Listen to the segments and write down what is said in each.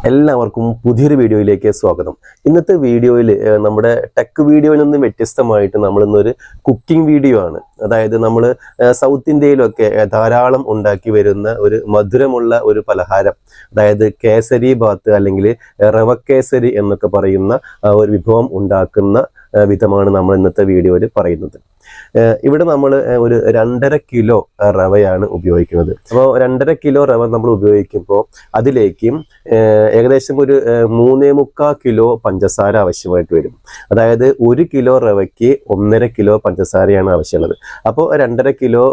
എല്ലാവർക്കും പുതിയൊരു വീഡിയോയിലേക്ക് സ്വാഗതം. ഇന്നത്തെ വീഡിയോയിൽ നമ്മുടെ ടെക് വീഡിയോയിൽ നിന്നും വ്യത്യസ്തമായിട്ട് നമ്മൾ ഇന്നൊരു കുക്കിംഗ് വീഡിയോ ആണ്. അതായത് നമ്മൾ സൗത്ത് ഇന്ത്യയിലൊക്കെ ധാരാളം ഉണ്ടാക്കി വരുന്ന ഒരു മധുരമുള്ള ഒരു പലഹാരം, അതായത് കേസരി ബാത്ത് അല്ലെങ്കിൽ റവ കേസരി എന്നൊക്കെ പറയുന്ന ഒരു വിഭവം ഉണ്ടാക്കുന്ന വിധമാണ് നമ്മൾ ഇന്നത്തെ വീഡിയോയിൽ പറയുന്നത്. ഇവിടെ നമ്മൾ ഒരു 2.5 കിലോ റവയാണ് ഉപയോഗിക്കുന്നത്. അപ്പോൾ 2.5 കിലോ റവ നമ്മൾ ഉപയോഗിക്കുമ്പോൾ അതിലേക്ക് ഏകദേശം ഒരു 3.25 കിലോ പഞ്ചസാര ആവശ്യമായിട്ട് വരും. അതായത് 1 കിലോ റവയ്ക്ക് 1.5 കിലോ പഞ്ചസാരയാണ് ആവശ്യമുള്ളത്. അപ്പോൾ 2.5 കിലോ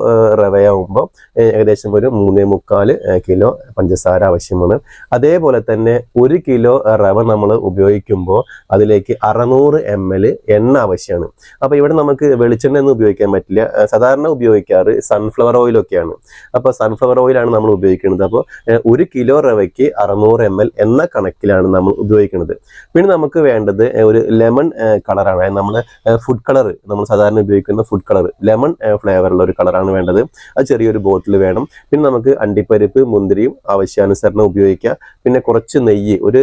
റവയാകുമ്പോൾ ഏകദേശം ഒരു 3.25 കിലോ പഞ്ചസാര ആവശ്യമാണ്. അതേപോലെ തന്നെ 1 കിലോ റവ നമ്മൾ ഉപയോഗിക്കുമ്പോൾ അതിലേക്ക് 600 ml എണ്ണ ആവശ്യമാണ്. അപ്പോൾ ഇവിടെ നമുക്ക് വെളിച്ചെണ്ണ ഒന്നും ഉപയോഗിക്കാൻ പറ്റില്ല. സാധാരണ ഉപയോഗിക്കാറ് സൺഫ്ലവർ ഓയിലൊക്കെയാണ്. അപ്പോൾ സൺഫ്ലവർ ഓയിലാണ് നമ്മൾ ഉപയോഗിക്കുന്നത്. അപ്പോൾ 1 കിലോ റവയ്ക്ക് 600 ml എന്ന കണക്കിലാണ് നമ്മൾ ഉപയോഗിക്കുന്നത്. പിന്നെ നമുക്ക് വേണ്ടത് ഒരു ലെമൺ കളറാണ്. നമ്മൾ ഫുഡ് കളർ, നമ്മൾ സാധാരണ ഉപയോഗിക്കുന്ന ഫുഡ് കളർ ലെമൺ ഫ്ലേവറുള്ള ഒരു കളറാണ് വേണ്ടത്. അത് ചെറിയൊരു ബോട്ടിൽ വേണം. പിന്നെ നമുക്ക് അണ്ടിപ്പരിപ്പ്, മുന്തിരിയും ആവശ്യാനുസരണം ഉപയോഗിക്കുക. പിന്നെ കുറച്ച് നെയ്യ്, ഒരു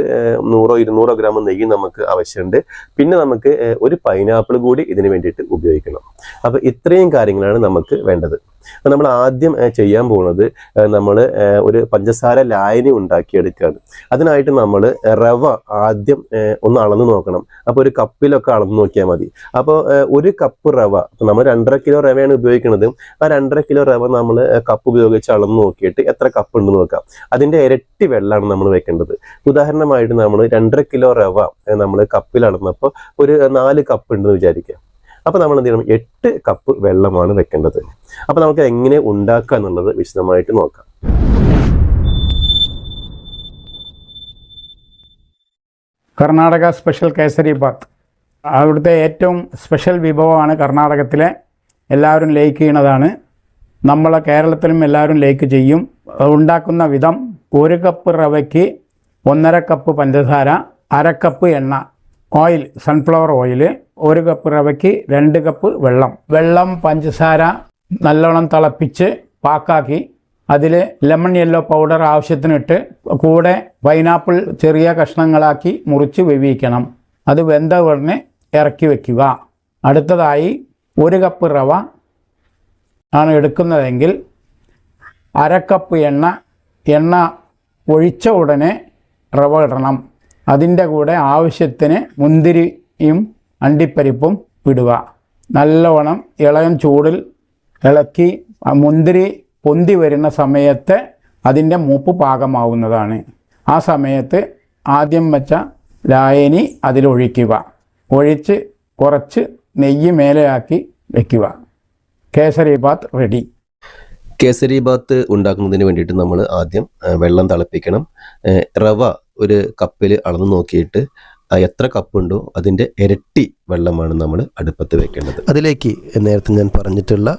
100-200 ഗ്രാം നെയ്യ് നമുക്ക് ആവശ്യമുണ്ട്. പിന്നെ നമുക്ക് ഒരു പൈനാപ്പിൾ കൂടി ഇതിന് വേണ്ടിയിട്ട് ഉപയോഗിക്കണം. അപ്പോൾ ഇത്രയും കാര്യങ്ങളാണ് നമുക്ക് വേണ്ടത്. അപ്പോൾ നമ്മൾ ആദ്യം ചെയ്യാൻ പോകുന്നത്, നമ്മൾ ഒരു പഞ്ചസാര ലായനി ഉണ്ടാക്കിയെടുക്കുകയാണ്. അതിനായിട്ട് നമ്മൾ റവ ആദ്യം ഒന്ന് അളന്ന് നോക്കണം. അപ്പോൾ ഒരു കപ്പിലൊക്കെ അളന്ന് നോക്കിയാൽ മതി. അപ്പോൾ 1 കപ്പ് റവ, നമ്മൾ 2.5 കിലോ റവയാണ് ഉപയോഗിക്കുന്നത്. ആ 2.5 കിലോ റവ നമ്മൾ കപ്പ് ഉപയോഗിച്ച് അളന്ന് നോക്കിയിട്ട് എത്ര കപ്പ് ഉണ്ടെന്ന് നോക്കാം. അതിൻ്റെ ഇരട്ടി വെള്ളമാണ് നമ്മൾ വെക്കേണ്ടത്. ഉദാഹരണമായിട്ട് നമ്മൾ 2.5 കിലോ റവ നമ്മൾ കപ്പിൽ അളന്നപ്പോൾ ഒരു 4 കപ്പ് ഉണ്ടെന്ന് വിചാരിക്കുക. അപ്പോൾ നമ്മൾ എന്ത് ചെയ്യണം, 8 കപ്പ് വെള്ളമാണ് വെക്കേണ്ടത്. അപ്പോൾ നമുക്ക് എങ്ങനെ ഉണ്ടാക്കുക എന്നുള്ളത് വിശദമായിട്ട് നോക്കാം. കർണാടക സ്പെഷ്യൽ കേസരി ബാത്ത് അവിടുത്തെ ഏറ്റവും സ്പെഷ്യൽ വിഭവമാണ്. കർണാടകത്തിലെ എല്ലാവരും ലൈക്ക് ചെയ്യുന്നതാണ്. നമ്മളെ കേരളത്തിലും എല്ലാവരും ലൈക്ക് ചെയ്യും. ഉണ്ടാക്കുന്ന വിധം: 1 കപ്പ് റവയ്ക്ക് 1.5 കപ്പ് പഞ്ചസാര, 1/2 കപ്പ് എണ്ണ, ഓയിൽ, സൺഫ്ലവർ ഓയിൽ, 1 കപ്പ് റവയ്ക്ക് 2 കപ്പ് വെള്ളം, പഞ്ചസാര നല്ലോണം തിളപ്പിച്ച് പാക്കാക്കി അതിൽ ലെമൺ യെല്ലോ പൗഡർ ആവശ്യത്തിനിട്ട് കൂടെ പൈനാപ്പിൾ ചെറിയ കഷ്ണങ്ങളാക്കി മുറിച്ച് വേവിക്കണം. അത് വെന്ത ഉടനെ ഇറക്കി വയ്ക്കുക. അടുത്തതായി 1 കപ്പ് റവ ആണ് എടുക്കുന്നതെങ്കിൽ 1/2 കപ്പ് എണ്ണ ഒഴിച്ച ഉടനെ റവ ഇടണം. അതിൻ്റെ കൂടെ ആവശ്യത്തിന് മുന്തിരിയും അണ്ടിപ്പരിപ്പും ഇടുക. നല്ലവണ്ണം ഇളം ചൂടിൽ ഇളക്കി മുന്തിരി പൊന്തി വരുന്ന സമയത്ത് അതിൻ്റെ മൂപ്പ് പാകമാവുന്നതാണ്. ആ സമയത്ത് ആദ്യം വെച്ച ലായനി അതിലൊഴിക്കുക. ഒഴിച്ച് കുറച്ച് നെയ്യ് മേലെയാക്കി വയ്ക്കുക. കേസരി ബാത്ത് റെഡി. കേസരി ബാത്ത് ഉണ്ടാക്കുന്നതിന് വേണ്ടിയിട്ട് നമ്മൾ ആദ്യം വെള്ളം തിളപ്പിക്കണം. റവ ഒരു കപ്പിൽ അളന്ന് നോക്കിയിട്ട് എത്ര കപ്പുണ്ടോ അതിൻ്റെ ഇരട്ടി വെള്ളമാണ് നമ്മൾ അടുപ്പത്ത് വെക്കേണ്ടത്. അതിലേക്ക് നേരത്തെ ഞാൻ പറഞ്ഞിട്ടുള്ള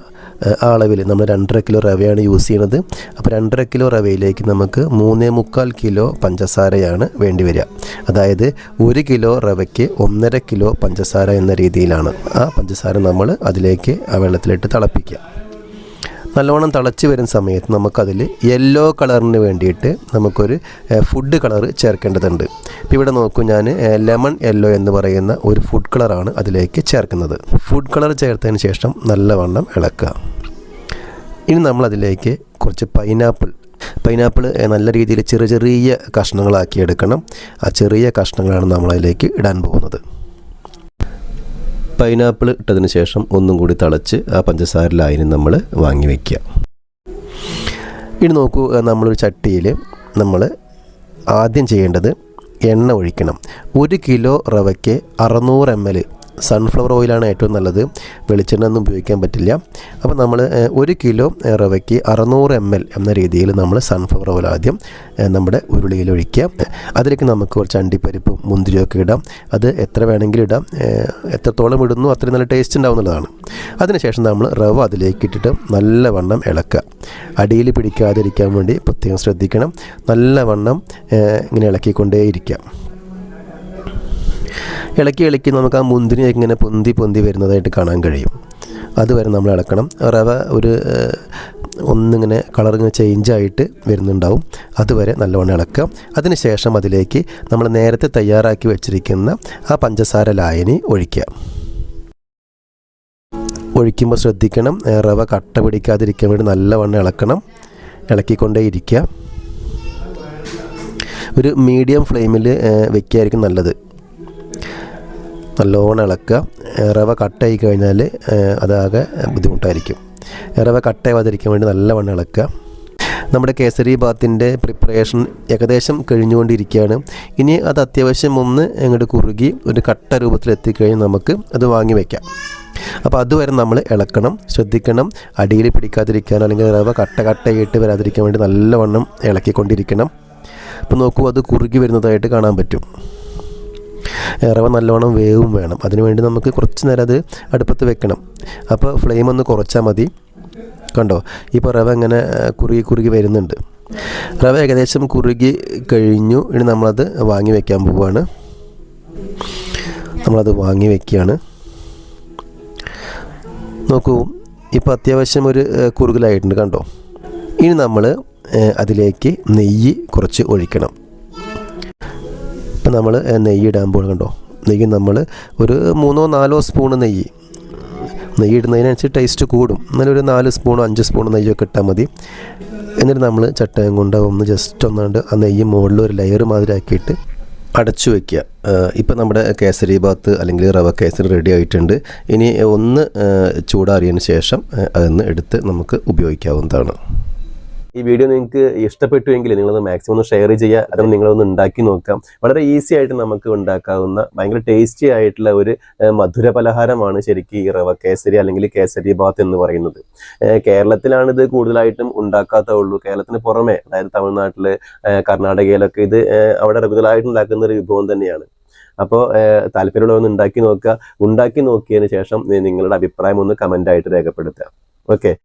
അളവിൽ നമ്മൾ 2.5 കിലോ റവയാണ് യൂസ് ചെയ്യുന്നത്. അപ്പോൾ 2.5 കിലോ റവയിലേക്ക് നമുക്ക് 3.25 കിലോ പഞ്ചസാരയാണ് വേണ്ടി വരിക. അതായത് 1 കിലോ റവയ്ക്ക് 1.5 കിലോ പഞ്ചസാര എന്ന രീതിയിലാണ് ആ പഞ്ചസാര നമ്മൾ അതിലേക്ക് ആ വെള്ളത്തിലിട്ട് തിളപ്പിക്കുക. നല്ലോണം തിളച്ച് വരുന്ന സമയത്ത് നമുക്കതിൽ യെല്ലോ കളറിന് വേണ്ടിയിട്ട് നമുക്കൊരു ഫുഡ് കളർ ചേർക്കേണ്ടതുണ്ട്. ഇപ്പോൾ ഇവിടെ നോക്കൂ, ഞാൻ ലെമൺ യെല്ലോ എന്ന് പറയുന്ന ഒരു ഫുഡ് കളറാണ് അതിലേക്ക് ചേർക്കുന്നത്. ഫുഡ് കളർ ചേർത്തതിന് ശേഷം നല്ലവണ്ണം ഇളക്കുക. ഇനി നമ്മളതിലേക്ക് കുറച്ച് പൈനാപ്പിൾ നല്ല രീതിയിൽ ചെറിയ കഷ്ണങ്ങളാക്കി എടുക്കണം. ആ ചെറിയ കഷ്ണങ്ങളാണ് നമ്മളതിലേക്ക് ഇടാൻ പോകുന്നത്. പൈനാപ്പിൾ ഇട്ടതിന് ശേഷം ഒന്നും കൂടി തിളച്ച് ആ പഞ്ചസാര ലായനി നമ്മൾ വാങ്ങി വയ്ക്കുക. ഇനി നോക്കൂ, നമ്മളൊരു ചട്ടിയിൽ നമ്മൾ ആദ്യം ചെയ്യേണ്ടത് എണ്ണ ഒഴിക്കണം. 1 കിലോ റവയ്ക്ക് 600 ml സൺഫ്ലവർ ഓയിലാണ് ഏറ്റവും നല്ലത്. വെളിച്ചെണ്ണ ഒന്നും ഉപയോഗിക്കാൻ പറ്റില്ല. അപ്പോൾ നമ്മൾ 1 കിലോ റവയ്ക്ക് 600 ml എന്ന രീതിയിൽ നമ്മൾ സൺഫ്ലവർ ഓയിൽ ആദ്യം നമ്മുടെ ഉരുളിയിൽ ഒഴിക്കുക. അതിലേക്ക് നമുക്ക് കുറച്ച് അണ്ടിപ്പരിപ്പും മുന്തിരിയൊക്കെ ഇടാം. അത് എത്ര വേണമെങ്കിലും ഇടാം. എത്രത്തോളം ഇടുന്നു അത്രയും നല്ല ടേസ്റ്റ് ഉണ്ടാവുന്നതാണ്. അതിനുശേഷം നമ്മൾ റവ അതിലേക്ക് ഇട്ടിട്ട് നല്ലവണ്ണം ഇളക്കുക. അടിയിൽ പിടിക്കാതിരിക്കാൻ വേണ്ടി പ്രത്യേകം ശ്രദ്ധിക്കണം. നല്ലവണ്ണം ഇങ്ങനെ ഇളക്കിക്കൊണ്ടേയിരിക്കുക. ഇളക്കി നമുക്ക് ആ മുന്തിരി ഇങ്ങനെ പൊന്തി വരുന്നതായിട്ട് കാണാൻ കഴിയും. അതുവരെ നമ്മൾ ഇളക്കണം. റവ ഒരു ഒന്നിങ്ങനെ കളറിങ്ങനെ ചേഞ്ചായിട്ട് വരുന്നുണ്ടാവും. അതുവരെ നല്ലവണ്ണം ഇളക്കുക. അതിനുശേഷം അതിലേക്ക് നമ്മൾ നേരത്തെ തയ്യാറാക്കി വെച്ചിരിക്കുന്ന ആ പഞ്ചസാര ലായനി ഒഴിക്കുക. ഒഴിക്കുമ്പോൾ ശ്രദ്ധിക്കണം, റവ കട്ട പിടിക്കാതിരിക്കാൻ വേണ്ടി നല്ലവണ്ണം ഇളക്കണം. ഇളക്കിക്കൊണ്ടേ ഇരിക്കുക. ഒരു മീഡിയം ഫ്ലെയിമിൽ വെക്കുകയായിരിക്കും നല്ലത്. നല്ലോണം ഇളക്കുക. റവ കട്ടായി കഴിഞ്ഞാൽ അതാകെ ബുദ്ധിമുട്ടായിരിക്കും. റവ കട്ടാവാതിരിക്കാൻ വേണ്ടി നല്ലവണ്ണം ഇളക്കുക. നമ്മുടെ കേസരി ബാത്തിൻ്റെ പ്രിപ്പറേഷൻ ഏകദേശം കഴിഞ്ഞുകൊണ്ടിരിക്കുകയാണ്. ഇനി അത് അത്യാവശ്യം ഒന്ന് അങ്ങോട്ട് കുറുകി ഒരു കട്ട രൂപത്തിലെത്തിക്കഴിഞ്ഞാൽ നമുക്ക് അത് വാങ്ങി വയ്ക്കാം. അപ്പോൾ അതുവരെ നമ്മൾ ഇളക്കണം. ശ്രദ്ധിക്കണം, അടിയിൽ പിടിക്കാതിരിക്കാൻ അല്ലെങ്കിൽ റവ കട്ടയായിട്ട് വരാതിരിക്കാൻ വേണ്ടി നല്ലവണ്ണം ഇളക്കിക്കൊണ്ടിരിക്കണം. അപ്പോൾ നോക്കൂ, അത് കുറുകി വരുന്നതായിട്ട് കാണാൻ പറ്റും. റവ നല്ലവണ്ണം വേവും വേണം. അതിനുവേണ്ടി നമുക്ക് കുറച്ച് നേരം അത് അടുപ്പത്ത് വെക്കണം. അപ്പോൾ ഫ്ലെയിം ഒന്ന് കുറച്ചാൽ മതി. കണ്ടോ, ഇപ്പോൾ റവ ഇങ്ങനെ കുറുകി വരുന്നുണ്ട്. റവ ഏകദേശം കുറുകി കഴിഞ്ഞു. ഇനി നമ്മളത് വാങ്ങി വയ്ക്കാൻ പോവുകയാണ്. നമ്മളത് വാങ്ങി വയ്ക്കുകയാണ്. നോക്കൂ, ഇപ്പോൾ അത്യാവശ്യം ഒരു കുറുകലായിട്ടുണ്ട്. കണ്ടോ, ഇനി നമ്മൾ അതിലേക്ക് നെയ്യ് കുറച്ച് ഒഴിക്കണം. ഇപ്പം നമ്മൾ നെയ്യ് ഇടാൻ പോകും. കണ്ടോ, നെയ്യ് നമ്മൾ ഒരു 3-4 സ്പൂണ് നെയ്യ് ഇടുന്നതിനനുസരിച്ച് ടേസ്റ്റ് കൂടും. എന്നാലും ഒരു 4 സ്പൂണോ 5 സ്പൂണോ നെയ്യൊക്കെ ഇട്ടാൽ മതി. എന്നിട്ട് നമ്മൾ ചട്ടയം കൊണ്ട് ഒന്ന് ജസ്റ്റ് ഒന്നാണ്ട് ആ നെയ്യ് മുകളിൽ ഒരു ലെയർ മാതിരി ആക്കിയിട്ട് അടച്ചു വയ്ക്കുക. ഇപ്പം നമ്മുടെ കേസരി ബാത്ത് അല്ലെങ്കിൽ റവ കേസരി റെഡി ആയിട്ടുണ്ട്. ഇനി ഒന്ന് ചൂടാറിയതിന് ശേഷം അതൊന്ന് എടുത്ത് നമുക്ക് ഉപയോഗിക്കാവുന്നതാണ്. ഈ വീഡിയോ നിങ്ങൾക്ക് ഇഷ്ടപ്പെട്ടുവെങ്കിൽ നിങ്ങളത് മാക്സിമം ഒന്ന് ഷെയർ ചെയ്യുക. അതും നിങ്ങളൊന്ന് ഉണ്ടാക്കി നോക്കാം. വളരെ ഈസി ആയിട്ട് നമുക്ക് ഉണ്ടാക്കാവുന്ന ഭയങ്കര ടേസ്റ്റി ആയിട്ടുള്ള ഒരു മധുര പലഹാരമാണ് ശരിക്കും ഈ റവ കേസരി അല്ലെങ്കിൽ കേസരി ബാത്ത് എന്ന് പറയുന്നത്. കേരളത്തിലാണിത് കൂടുതലായിട്ടും ഉണ്ടാക്കാത്തുള്ളൂ. കേരളത്തിന് പുറമെ, അതായത് തമിഴ്നാട്ടിൽ, കർണാടകയിലൊക്കെ ഇത് അവിടെ റെഗുലറായിട്ട് ഉണ്ടാക്കുന്ന ഒരു വിഭവം തന്നെയാണ്. അപ്പോൾ താല്പര്യമുള്ളവരൊന്ന് ഉണ്ടാക്കി നോക്കുക. ഉണ്ടാക്കി നോക്കിയതിന് ശേഷം നിങ്ങളുടെ അഭിപ്രായം ഒന്ന് കമൻ്റായിട്ട് രേഖപ്പെടുത്തുക. ഓക്കെ.